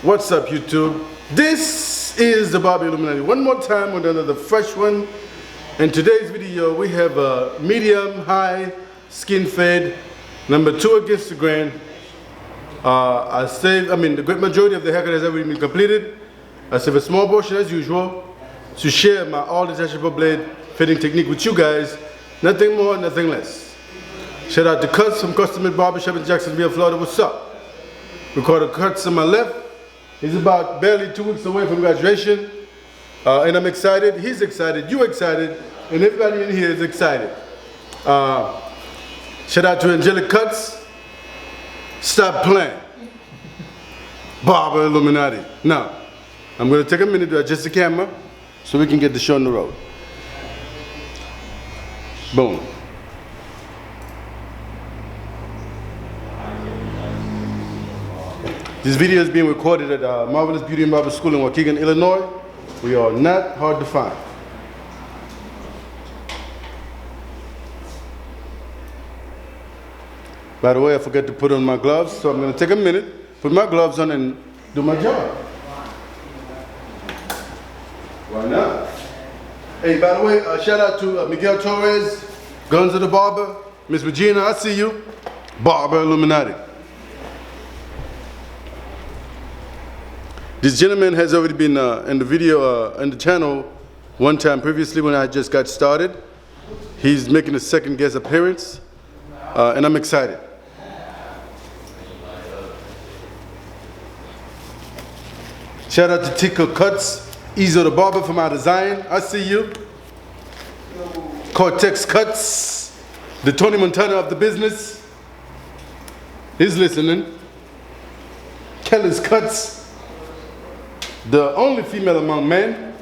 What's up, YouTube? This is the Barber Illuminati. One more time with another fresh one. In today's video, we have a medium high skin fade, number 2 against the grain. The great majority of the haircut has already been completed. I save a small portion as usual to share my all detachable blade fitting technique with you guys. Nothing more, nothing less. Shout out to Cuts from Custom Made Barbershop in Jacksonville, Florida. What's up? Recorded Cuts on my left. He's about barely 2 weeks away from graduation. And I'm excited, he's excited, you excited, and everybody in here is excited. Shout out to Angelic Cuts. Stop playing. Barber Illuminati. Now, I'm going to take a minute to adjust the camera so we can get the show on the road. Boom. This video is being recorded at Marvelous Beauty and Barber School in Waukegan, Illinois. We are not hard to find. By the way, I forgot to put on my gloves, so I'm going to take a minute, put my gloves on, and do my job. Why not? Hey, by the way, shout out to Miguel Torres, Guns of the Barber, Miss Regina, I see you. Barber Illuminati. This gentleman has already been in the video, in the channel one time previously when I just got started. He's making a second guest appearance, and I'm excited. Shout out to Tico Cuts, Ezo the Barber from our design. I see you. Cortex Cuts, the Tony Montana of the business. He's listening. Kelly's Cuts, the only female among men.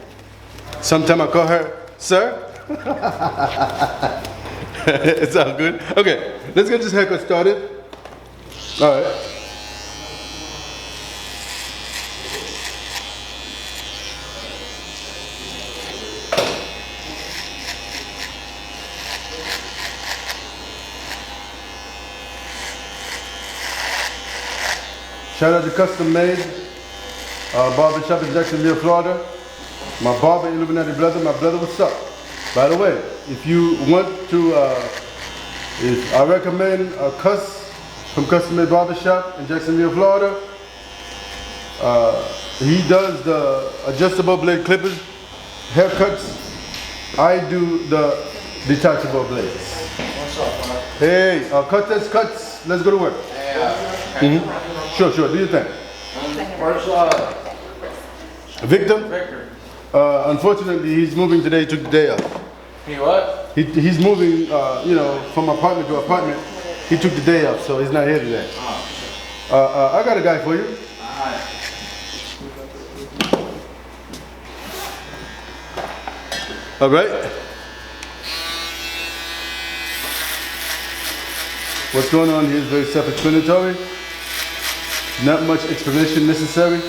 Sometimes I call her sir. It's all good. Okay, let's get this haircut started. All right. Shout out to Custom Made Barbershop in Jacksonville, Florida. My Barber Illuminati brother, my brother, what's up? By the way, if you want to, I recommend Cuss from Custom Made Barbershop in Jacksonville, Florida. He does the adjustable blade clippers, haircuts. I do the detachable blades. What's up, man? Hey, Cuts, let's go to work. Yeah. Sure, do your thing. Where's Victor? Victor? Unfortunately, he's moving today. He took the day off. He what? He's moving, from apartment to apartment. He took the day off, so he's not here today. I got a guy for you. All right. What's going on here is very self-explanatory. Not much explanation necessary.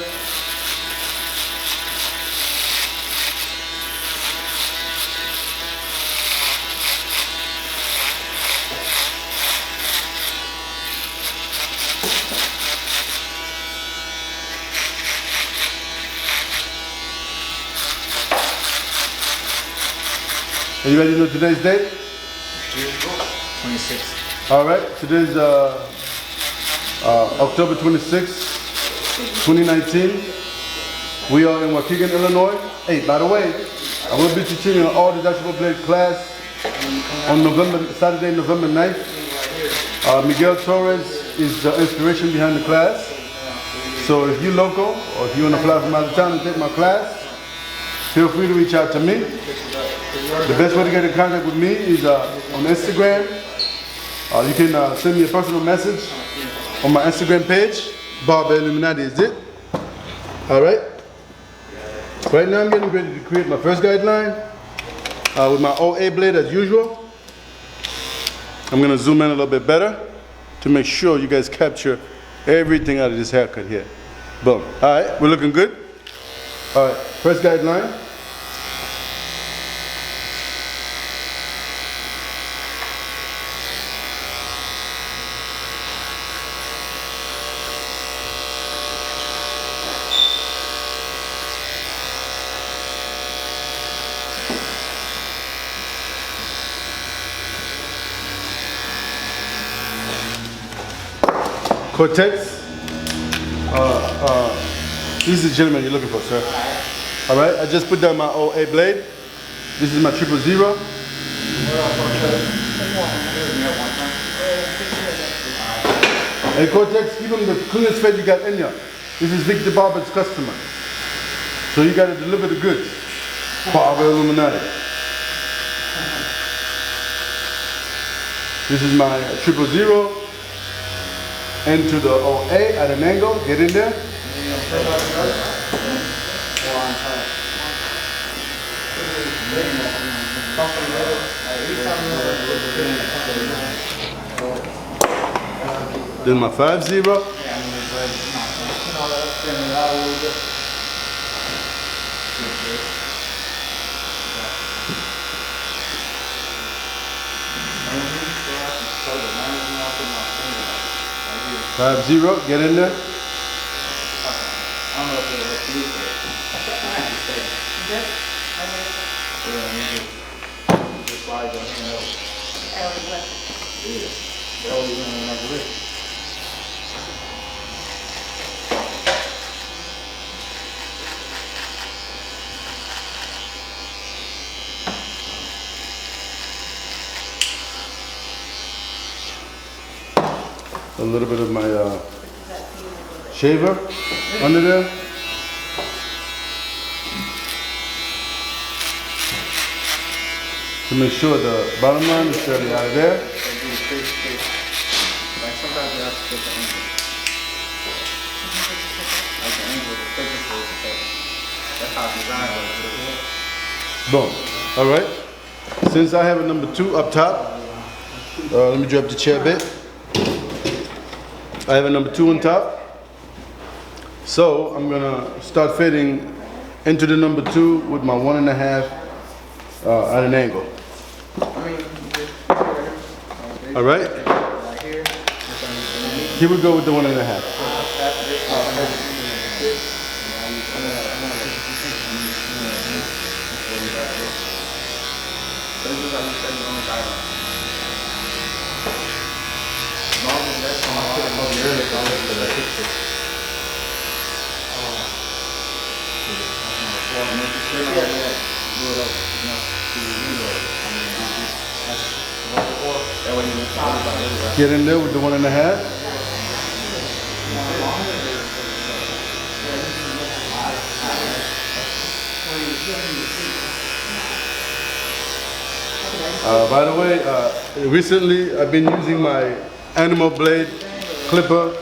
Are you ready to know today's date? 26. All right, today's October 26, 2019. We are in Waukegan, Illinois. Hey, by the way, I will be teaching an all detachable blade class on Saturday, November 9th. Miguel Torres is the inspiration behind the class. So if you're local or if you want to fly from out of town and take my class, feel free to reach out to me. The best way to get in contact with me is on Instagram. You can send me a personal message on my Instagram page. Barber Illuminati is it. All right. Right now I'm getting ready to create my first guideline with my OA blade as usual. I'm going to zoom in a little bit better to make sure you guys capture everything out of this haircut here. Boom. All right, we're looking good. All right, first guideline. Cortex. This is the gentleman you're looking for, sir. All right, I just put down my OA blade. This is my 000. Hey Cortex, give him the cleanest fed you got in here. This is Victor Barber's customer. So you got to deliver the goods. Barber Illuminati. This is my 000. Into the OA at an angle. Get in there. Then my 50. Get in there. A little bit of my shaver under there. To make sure the bottom line is fairly out of there. Boom. All right. Since I have a number 2 up top, let me drop the chair a bit. I have a number 2 on top. So I'm gonna start fitting into the number 2 with my 1.5 at an angle. All right. Here we go with the 1.5. Get in there with the 1.5. By the way, recently I've been using my animal blade clipper.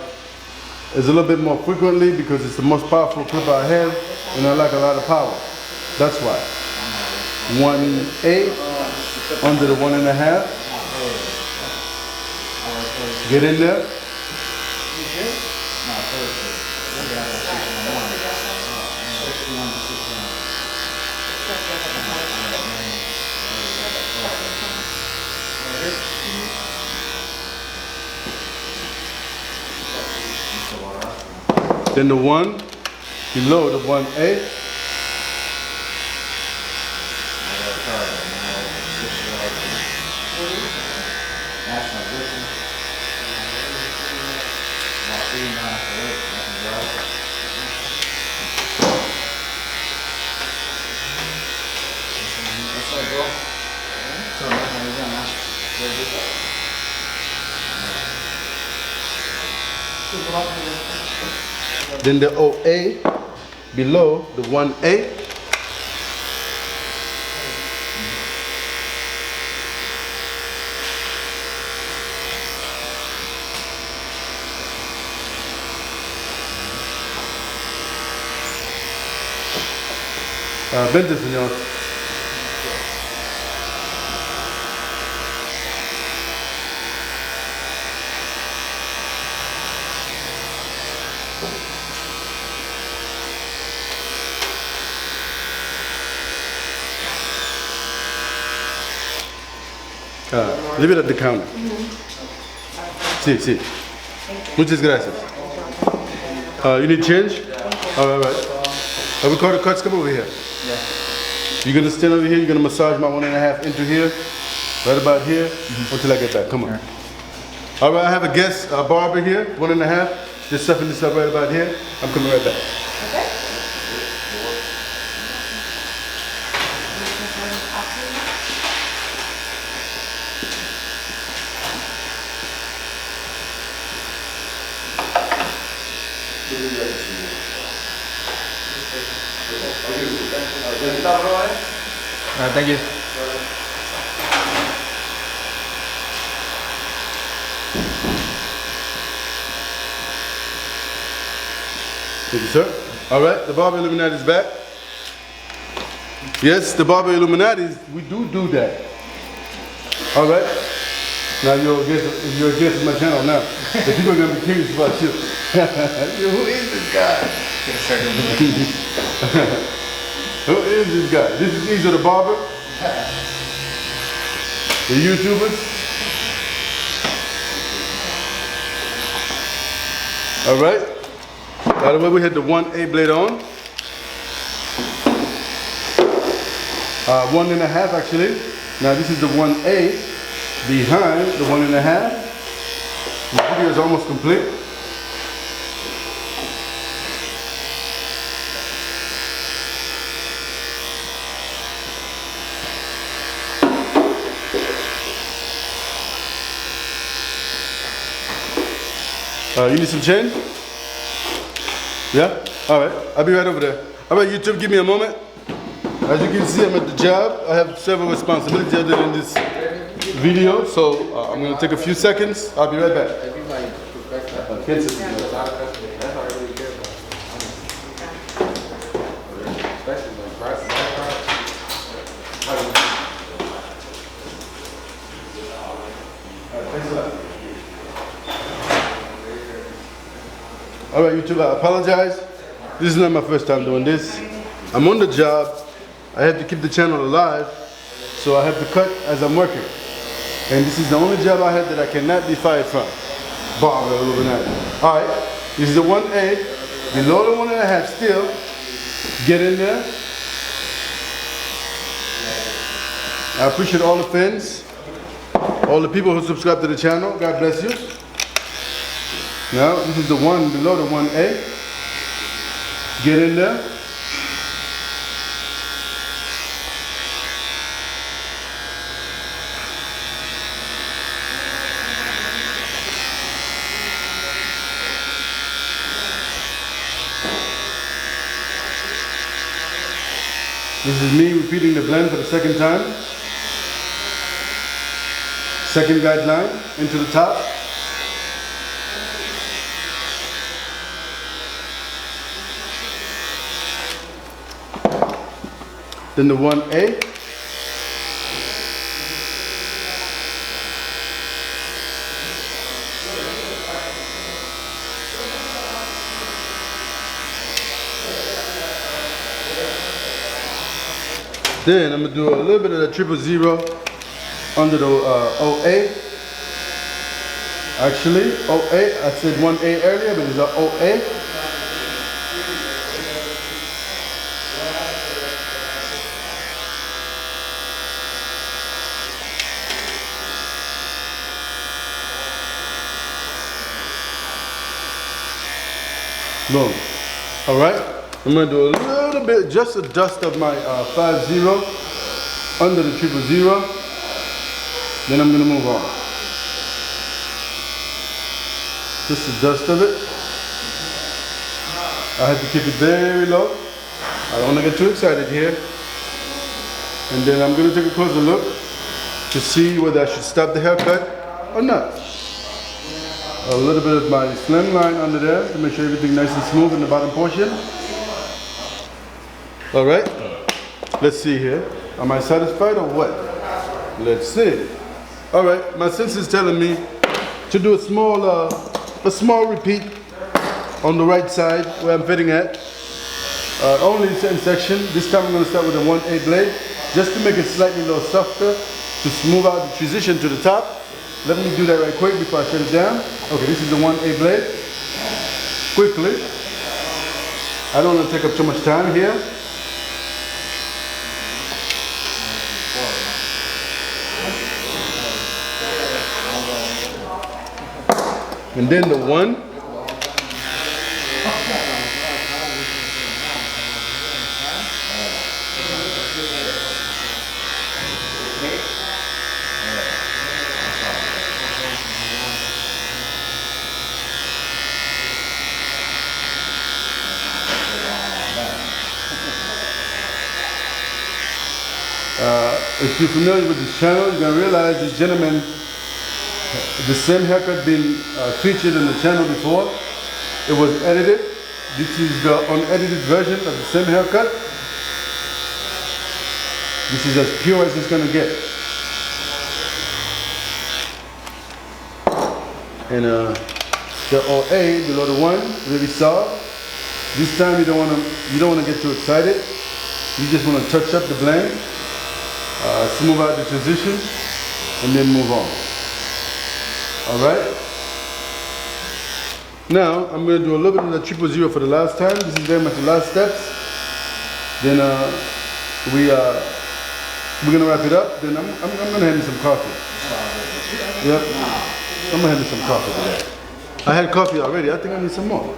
It's a little bit more frequently because it's the most powerful clipper I have, and I like a lot of power. That's why. 1/8 under the 1.5. Get in there. Then the 1 below the 1/8. Then the OA below the 1/8. Vente, señor. Leave it at the counter. Sí, sí. Muchas gracias. You need change? All right. We call the cuts. Come over here. Yeah. You're gonna stand over here. You're gonna massage my 1.5 into here, right about here, until I get back. Come on. All right, I have a guest barber here, 1.5. Just stuffing this up right about here. I'm coming right back. Okay. Thank you. Thank you, sir. All right, the Barber Illuminati is back. Yes, the Barber Illuminati, we do that. All right. Now you're a guest of my channel now. The people are gonna be curious about you. Who is this guy? Who is this guy? These are the barber, the YouTubers. All right. By the way, we had the 1A blade on. 1.5 actually. Now this is the 1A behind the 1.5. The video is almost complete. You need some change? Yeah? Alright, I'll be right over there. Alright, YouTube, give me a moment. As you can see, I'm at the job. I have several responsibilities other than this video, so I'm going to take a few seconds. I'll be right back. All right, YouTube, I apologize. This is not my first time doing this. I'm on the job. I have to keep the channel alive, so I have to cut as I'm working. And this is the only job I have that I cannot be fired from. Barber Illuminati. All right, this is the 1A, below the 1.5 still. Get in there. I appreciate all the fans, all the people who subscribe to the channel. God bless you. Now, this is the one below the 1A. Get in there. This is me repeating the blend for the second time. Second guideline into the top. Then the 1A. Then I'm going to do a little bit of the 000 under the OA. Actually, OA, I said 1A earlier, but it's an OA. Boom. All right. I'm going to do a little bit, just a dust of my 50 under the 000. Then I'm going to move on. Just a dust of it. I have to keep it very low. I don't want to get too excited here. And then I'm going to take a closer look to see whether I should stop the haircut or not. A little bit of my slim line under there to make sure everything nice and smooth in the bottom portion. All right, let's see here. Am I satisfied or what? Let's see. All right, my sense is telling me to do a small repeat on the right side where I'm fitting at. Only in certain section. This time I'm going to start with a 1A blade just to make it slightly a little softer to smooth out the transition to the top. Let me do that right quick before I shut it down. Okay, this is the 1A blade. Quickly. I don't want to take up too much time here. And then the 1. If you're familiar with this channel, you're going to realize this gentleman, the same haircut been featured in the channel before. It was edited. This is the unedited version of the same haircut. This is as pure as it's going to get. And the OA below the 1, really soft. This time you don't want to get too excited. You just want to touch up the blend. Smooth out the transition and then move on. Alright? Now I'm going to do a little bit of the 000 for the last time. This is very much the last steps. Then we're going to wrap it up. Then I'm going to have me some coffee. Yep. I'm going to have me some coffee today. I had coffee already. I think I need some more.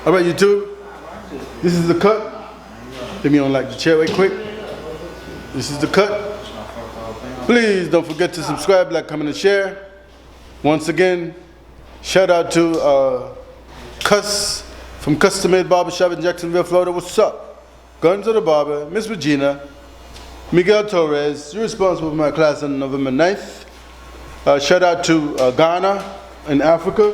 Alright, YouTube. This is the cut. Let me unlock the chair right quick. This is the cut. Please don't forget to subscribe, like, comment, and share. Once again, shout out to Cuss from Custom Made Barbershop in Jacksonville, Florida. What's up? Guns of the Barber, Miss Regina, Miguel Torres. You're responsible for my class on November 9th. Shout out to Ghana in Africa,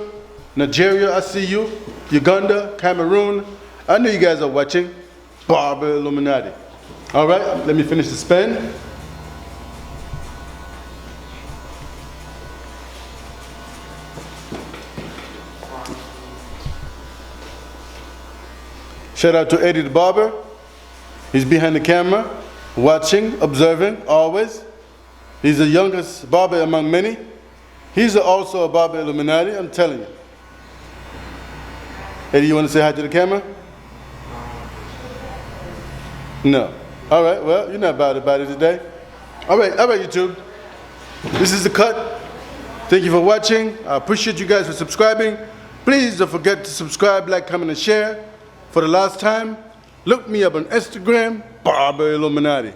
Nigeria, I see you, Uganda, Cameroon. I know you guys are watching. Barber Illuminati. All right, let me finish the span. Shout out to Eddie the Barber. He's behind the camera, watching, observing, always. He's the youngest barber among many. He's also a Barber Illuminati, I'm telling you. Eddie, you want to say hi to the camera? No. All right, well, you're not bad about it today. All right, YouTube. This is the cut. Thank you for watching. I appreciate you guys for subscribing. Please don't forget to subscribe, like, comment, and share. For the last time, look me up on Instagram, Barber Illuminati.